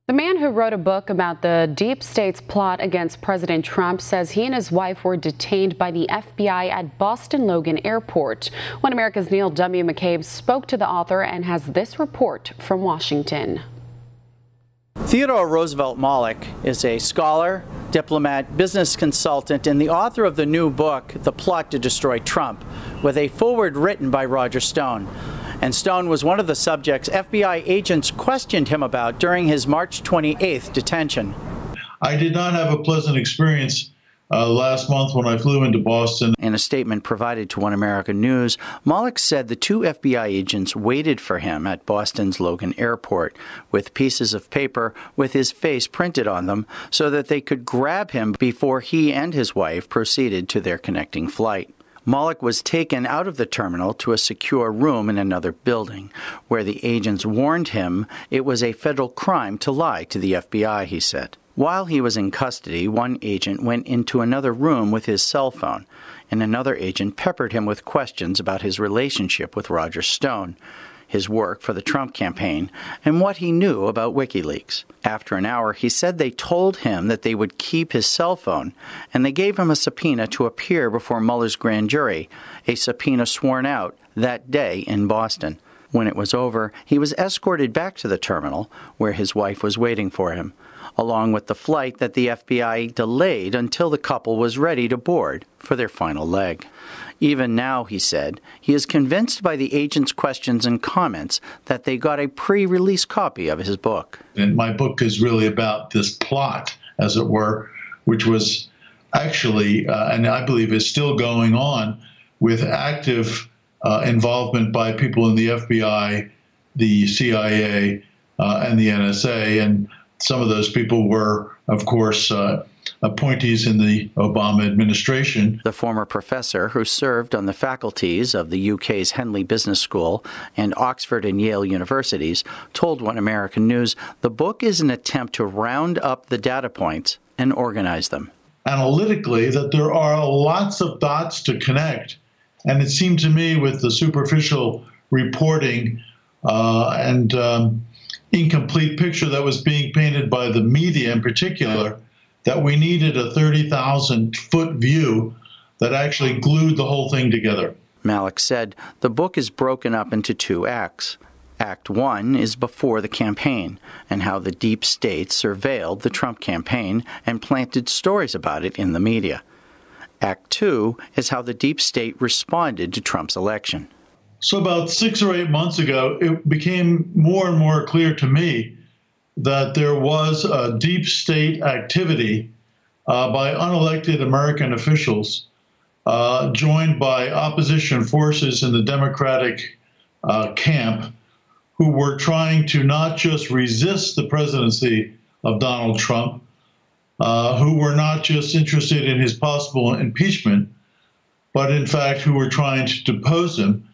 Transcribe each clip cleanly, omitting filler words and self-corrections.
The man who wrote a book about the deep state's plot against President Trump says he and his wife were detained by the FBI at Boston Logan Airport. One America's Neil W. McCabe spoke to the author and has this report from Washington. Theodore Roosevelt Malloch is a scholar, diplomat, business consultant, and the author of the new book, The Plot to Destroy Trump, with a foreword written by Roger Stone. And Stone was one of the subjects FBI agents questioned him about during his March 28th detention. I did not have a pleasant experience last month when I flew into Boston. In a statement provided to One American News, Malloch said the two FBI agents waited for him at Boston's Logan Airport with pieces of paper with his face printed on them so that they could grab him before he and his wife proceeded to their connecting flight. Malloch was taken out of the terminal to a secure room in another building, where the agents warned him it was a federal crime to lie to the FBI, he said. While he was in custody, one agent went into another room with his cell phone, and another agent peppered him with questions about his relationship with Roger Stone, his work for the Trump campaign, and what he knew about WikiLeaks. After an hour, he said they told him that they would keep his cell phone, and they gave him a subpoena to appear before Mueller's grand jury, a subpoena sworn out that day in Boston. When it was over, he was escorted back to the terminal, where his wife was waiting for him, along with the flight that the FBI delayed until the couple was ready to board for their final leg. Even now, he said, he is convinced by the agents' questions and comments that they got a pre-release copy of his book. And my book is really about this plot, as it were, which was actually, and I believe is still going on, with active involvement by people in the FBI, the CIA, and the NSA. And some of those people were, of course, appointees in the Obama administration. The former professor who served on the faculties of the UK's Henley Business School and Oxford and Yale universities told One American News the book is an attempt to round up the data points and organize them. Analytically, that there are lots of dots to connect. And it seemed to me with the superficial reporting and incomplete picture that was being painted by the media in particular, that we needed a 30,000-foot view that actually glued the whole thing together. Malloch said the book is broken up into two acts. Act 1 is before the campaign and how the deep state surveilled the Trump campaign and planted stories about it in the media. Act 2 is how the deep state responded to Trump's election. So about 6 or 8 months ago, it became more and more clear to me that there was a deep state activity by unelected American officials joined by opposition forces in the Democratic camp who were trying to not just resist the presidency of Donald Trump, who were not just interested in his possible impeachment, but in fact who were trying to depose him.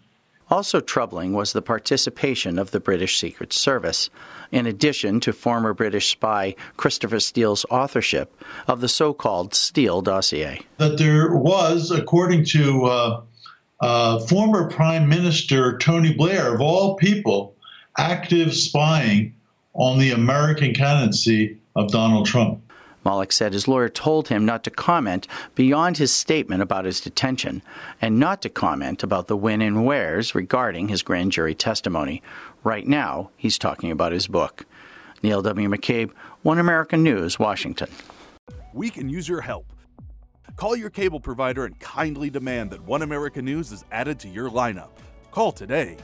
Also troubling was the participation of the British Secret Service, in addition to former British spy Christopher Steele's authorship of the so-called Steele dossier. That there was, according to former Prime Minister Tony Blair, of all people, active spying on the American candidacy of Donald Trump. Malloch said his lawyer told him not to comment beyond his statement about his detention and not to comment about the when and wheres regarding his grand jury testimony. Right now, he's talking about his book. Neil W. McCabe, One American News, Washington. We can use your help. Call your cable provider and kindly demand that One American News is added to your lineup. Call today.